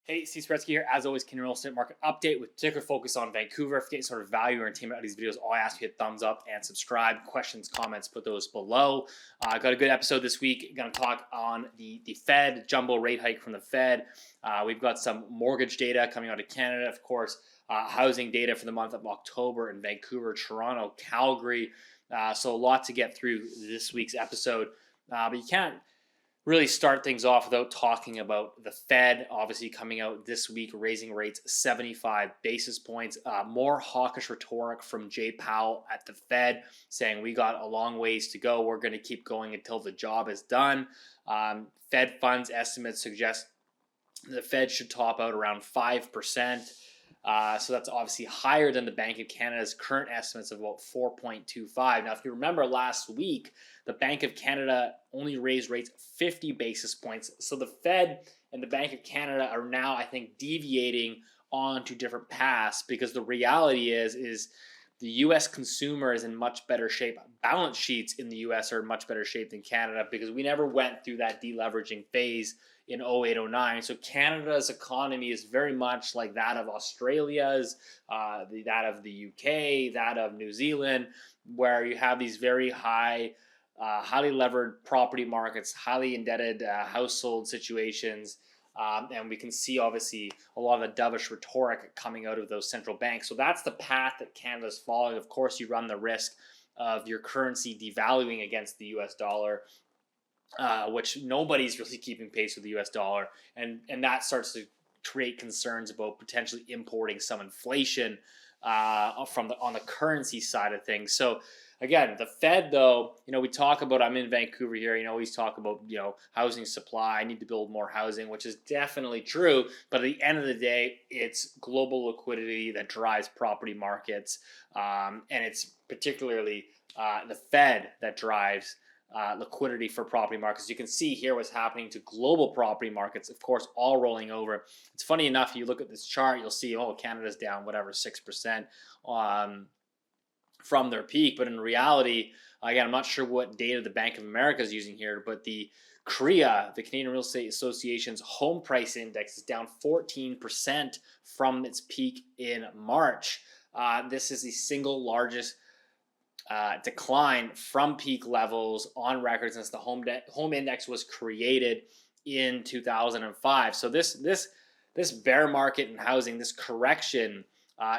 Hey, Steve Saretsky here. As always, Canadian real estate market update with particular focus on Vancouver. If you get sort of value or entertainment out of these videos, all I ask you hit thumbs up and subscribe. Questions, comments, put those below. Got a good episode this week. Going to talk on the Fed, jumbo rate hike from the Fed. We've got some mortgage data coming out of Canada, of course, housing data for the month of October in Vancouver, Toronto, Calgary. So a lot to get through this week's episode. But you can't really start things off without talking about the Fed, obviously coming out this week, raising rates 75 basis points. More hawkish rhetoric from Jay Powell at the Fed, saying we got a long ways to go. We're going to keep going until the job is done. Fed funds estimates suggest the Fed should top out around 5%. So that's obviously higher than the Bank of Canada's current estimates of about 4.25. Now, if you remember last week, the Bank of Canada only raised rates 50 basis points. So the Fed and the Bank of Canada are now, I think, deviating onto different paths, because the reality is the U.S. consumer is in much better shape. Balance sheets in the U.S. are in much better shape than Canada, because we never went through that deleveraging phase in 08-09. So Canada's economy is very much like that of Australia's, that of the UK, that of New Zealand, where you have these very highly levered property markets, highly indebted household situations. And we can see, obviously, a lot of the dovish rhetoric coming out of those central banks. So that's the path that Canada's following. Of course, you run the risk of your currency devaluing against the U.S. dollar, which nobody's really keeping pace with the U.S. dollar. And that starts to create concerns about potentially importing some inflation on the currency side of things. So again, the Fed, though, we talk about, I'm in Vancouver here, always talk about, housing supply. I need to build more housing, which is definitely true. But at the end of the day, it's global liquidity that drives property markets. And it's particularly the Fed that drives liquidity for property markets. You can see here what's happening to global property markets, of course, all rolling over. It's funny enough, you look at this chart, you'll see, Canada's down, 6% from their peak. But in reality, again, I'm not sure what data the Bank of America is using here, but the CREA, the Canadian Real Estate Association's home price index, is down 14% from its peak in March. This is the single largest decline from peak levels on record since the home index was created in 2005. So this bear market in housing, this correction,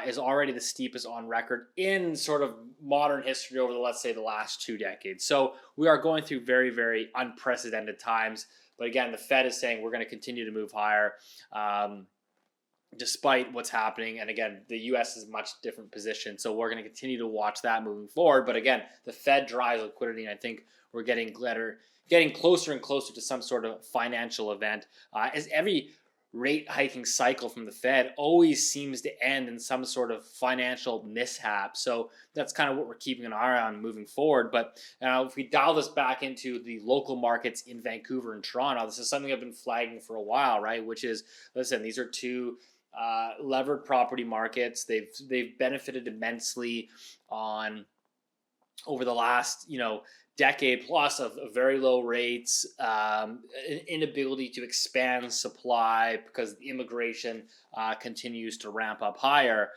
is already the steepest on record in sort of modern history over let's say the last 2 decades. So we are going through very, very unprecedented times. But again, the Fed is saying we're going to continue to move higher, despite what's happening. And again, the U.S. is a much different position. So we're going to continue to watch that moving forward. But again, the Fed drives liquidity, and I think we're getting closer and closer to some sort of financial event. As every rate hiking cycle from the Fed always seems to end in some sort of financial mishap. So that's kind of what we're keeping an eye on moving forward. But if we dial this back into the local markets in Vancouver and Toronto, this is something I've been flagging for a while, right? Which is, listen, these are two levered property markets. They've benefited immensely over the last decade plus of very low rates, an inability to expand supply because the immigration continues to ramp up higher.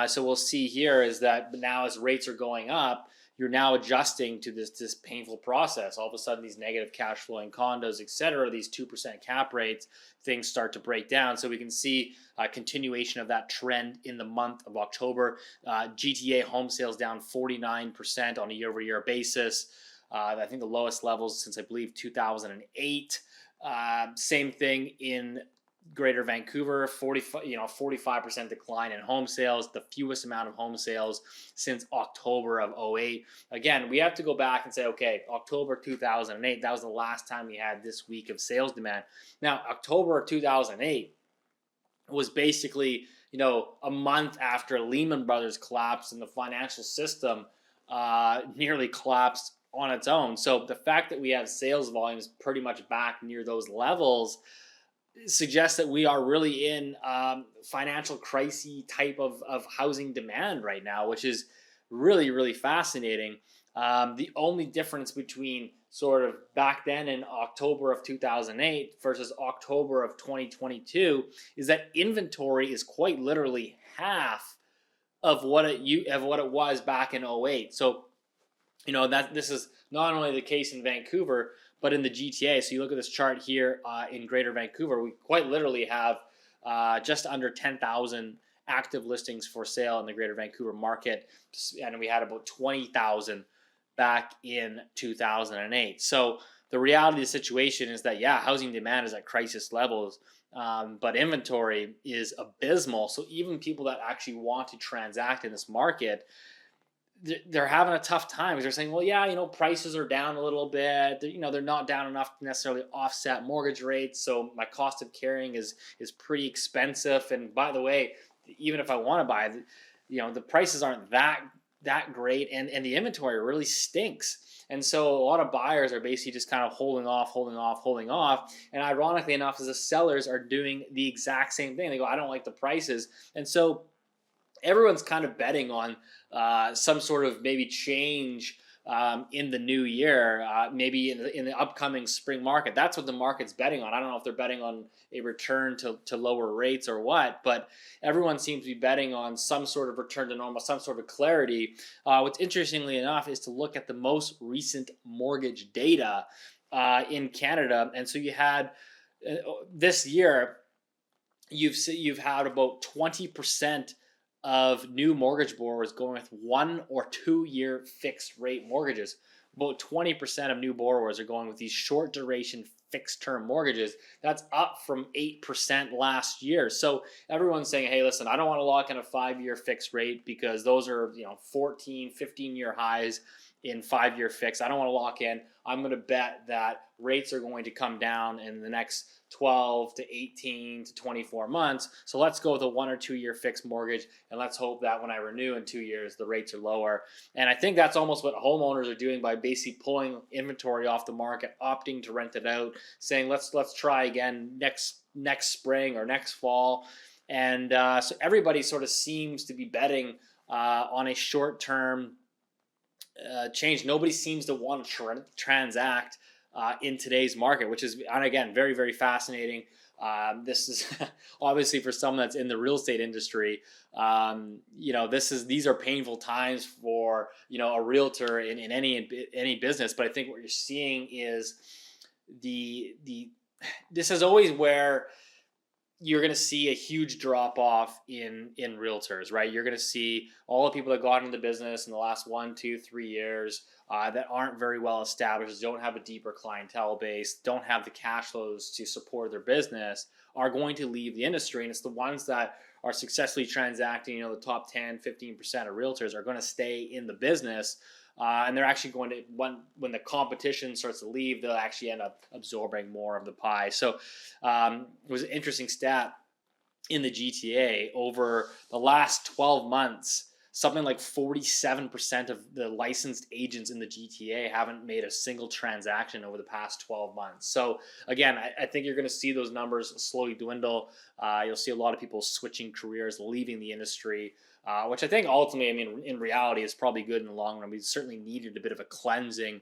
So we'll see here is that now as rates are going up, you're now adjusting to this painful process. All of a sudden, these negative cash flowing condos, et cetera, these 2% cap rates, things start to break down. So we can see a continuation of that trend in the month of October. GTA home sales down 49% on a year-over-year basis. I think the lowest levels since I believe 2008. Same thing in Greater Vancouver, 45% decline in home sales, the fewest amount of home sales since October of 08. Again, we have to go back and say, okay, October 2008, that was the last time we had this week of sales demand. Now, October of 2008 was basically, a month after Lehman Brothers collapsed and the financial system nearly collapsed on its own. So the fact that we have sales volumes pretty much back near those levels suggests that we are really in financial crisis type of housing demand right now, which is really, really fascinating. The only difference between sort of back then in October of 2008 versus October of 2022 is that inventory is quite literally half of what it was back in '08. So that this is not only the case in Vancouver but in the GTA. So you look at this chart here in Greater Vancouver, we quite literally have just under 10,000 active listings for sale in the Greater Vancouver market, and we had about 20,000 back in 2008. So the reality of the situation is that, yeah, housing demand is at crisis levels, but inventory is abysmal. So even people that actually want to transact in this market, they're having a tough time because they're saying, well, yeah, prices are down a little bit. They're not down enough to necessarily offset mortgage rates. So my cost of carrying is pretty expensive. And by the way, even if I want to buy, the prices aren't that great, and the inventory really stinks. And so a lot of buyers are basically just kind of holding off. And ironically enough, as the sellers are doing the exact same thing. They go, I don't like the prices. And so everyone's kind of betting on some sort of maybe change in the new year, maybe in the upcoming spring market. That's what the market's betting on. I don't know if they're betting on a return to lower rates or what, but everyone seems to be betting on some sort of return to normal, some sort of clarity. What's interestingly enough is to look at the most recent mortgage data in Canada. And so you had this year, you've had about 20% of new mortgage borrowers going with 1 or 2 year fixed rate mortgages. About 20% of new borrowers are going with these short duration fixed term mortgages. That's up from 8% last year. So everyone's saying, hey, listen, I don't want to lock in a 5-year fixed rate because those are 14, 15-year highs in 5-year fix. I don't want to lock in. I'm going to bet that rates are going to come down in the next 12 to 18 to 24 months. So let's go with a 1 or 2 year fixed mortgage, and let's hope that when I renew in 2 years, the rates are lower. And I think that's almost what homeowners are doing by basically pulling inventory off the market, opting to rent it out, saying let's try again next spring or next fall. And so everybody sort of seems to be betting on a short-term change. Nobody seems to want to transact in today's market, which is, and again, very, very fascinating. This is obviously for someone that's in the real estate industry. These are painful times for a realtor in any business. But I think what you're seeing is this is always where you're going to see a huge drop off in realtors, right? You're going to see all the people that got into the business in the last 1, 2, 3 years that aren't very well established, don't have a deeper clientele base, don't have the cash flows to support their business, are going to leave the industry. And it's the ones that are successfully transacting, the top 10, 15% of realtors are going to stay in the business. And they're actually going to, when the competition starts to leave, they'll actually end up absorbing more of the pie. So it was an interesting stat in the GTA. Over the last 12 months, something like 47% of the licensed agents in the GTA haven't made a single transaction over the past 12 months. So again, I think you're going to see those numbers slowly dwindle. You'll see a lot of people switching careers, leaving the industry. Which I think ultimately, in reality, is probably good in the long run. We certainly needed a bit of a cleansing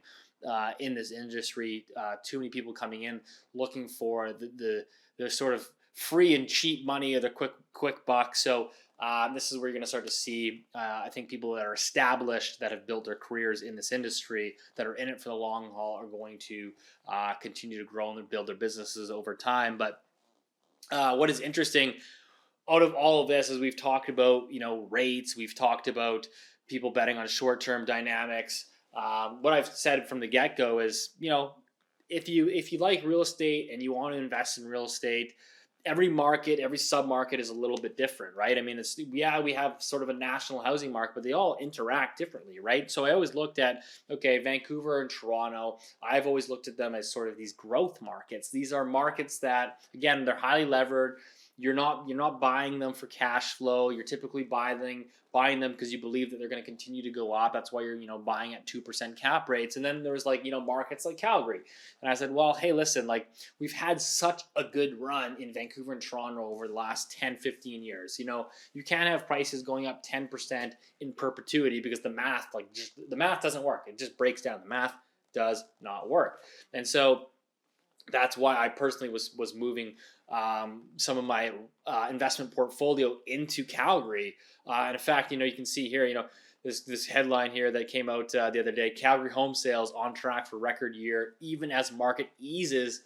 in this industry. Too many people coming in looking for the sort of free and cheap money or the quick buck. So this is where you're going to start to see, I think, people that are established, that have built their careers in this industry, that are in it for the long haul, are going to continue to grow and build their businesses over time. But what is interesting out of all of this, as we've talked about, rates, we've talked about people betting on short-term dynamics. What I've said from the get-go is, if you like real estate and you want to invest in real estate, every market, every sub-market is a little bit different, right? I mean, we have sort of a national housing market, but they all interact differently, right? So I always looked at, Vancouver and Toronto, I've always looked at them as sort of these growth markets. These are markets that, again, they're highly levered. You're not buying them for cash flow. You're typically buying them because you believe that they're going to continue to go up. That's why you're buying at 2% cap rates. And then there's markets like Calgary. And I said, well, hey, listen, we've had such a good run in Vancouver and Toronto over the last 10, 15 years. You can't have prices going up 10% in perpetuity because the math doesn't work. It just breaks down. The math does not work. And so that's why I personally was moving some of my investment portfolio into Calgary. And in fact, you can see here, this headline here that came out the other day: Calgary home sales on track for record year, even as market eases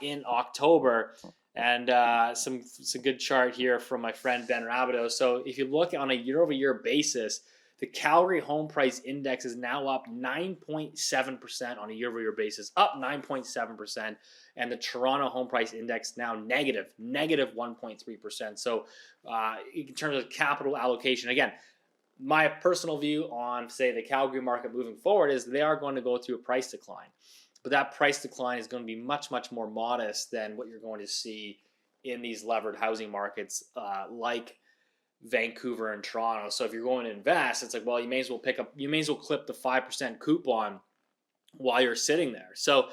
in October. And some good chart here from my friend Ben Rabideau. So if you look on a year-over-year basis, the Calgary home price index is now up 9.7% on a year-over-year basis, up 9.7%. And the Toronto home price index now negative 1.3%. So in terms of capital allocation, again, my personal view on, say, the Calgary market moving forward is they are going to go through a price decline. But that price decline is going to be much, much more modest than what you're going to see in these levered housing markets like Vancouver and Toronto. So if you're going to invest, it's like, well, you may as well clip the 5% coupon while you're sitting there. So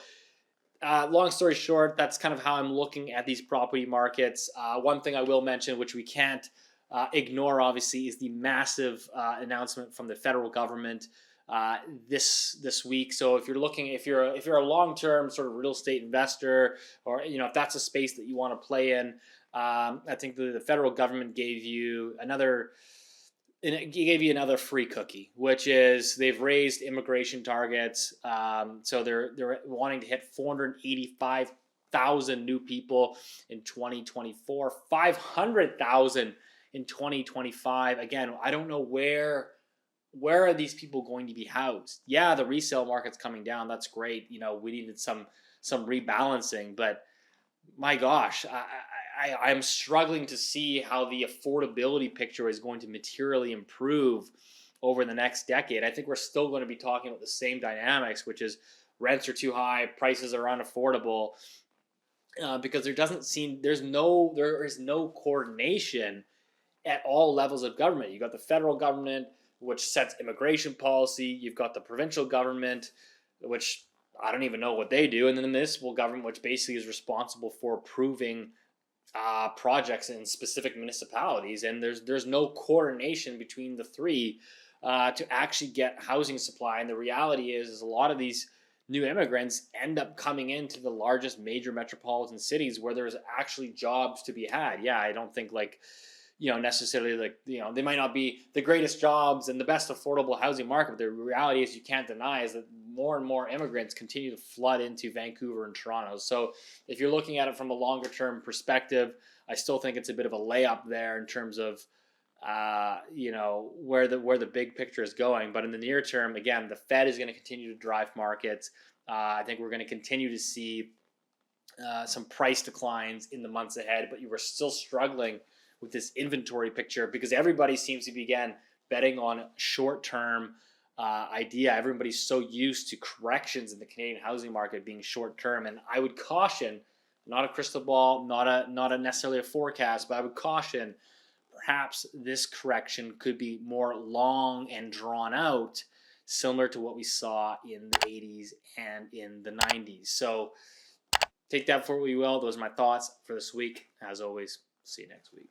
long story short, that's kind of how I'm looking at these property markets. One thing I will mention, which we can't ignore, obviously, is the massive announcement from the federal government this week. So if you're a long-term sort of real estate investor, or if that's a space that you want to play in, I think the federal government gave you another free cookie, which is they've raised immigration targets. So they're wanting to hit 485,000 new people in 2024, 500,000 in 2025. Again, I don't know where are these people going to be housed. Yeah, the resale market's coming down. That's great. We needed some rebalancing, but my gosh, I'm struggling to see how the affordability picture is going to materially improve over the next decade. I think we're still going to be talking about the same dynamics, which is rents are too high, prices are unaffordable, because there is no coordination at all levels of government. You got the federal government, which sets immigration policy. You've got the provincial government, which I don't even know what they do, and then the municipal government, which basically is responsible for approving projects in specific municipalities. And there's no coordination between the three to actually get housing supply. And the reality is a lot of these new immigrants end up coming into the largest major metropolitan cities where there's actually jobs to be had. Yeah, I don't think necessarily they might not be the greatest jobs and the best affordable housing market, but the reality is you can't deny is that more and more immigrants continue to flood into Vancouver and Toronto. So if you're looking at it from a longer term perspective, I still think it's a bit of a layup there in terms of where the big picture is going. But in the near term, again, the Fed is going to continue to drive markets. I think we're going to continue to see some price declines in the months ahead, but you were still struggling with this inventory picture because everybody seems to be, again, betting on short-term idea. Everybody's so used to corrections in the Canadian housing market being short-term, and I would caution, not a crystal ball, not a necessarily a forecast, but I would caution perhaps this correction could be more long and drawn out, similar to what we saw in the 80s and in the 90s. So take that for what you will. Those are my thoughts for this week. As always, see you next week.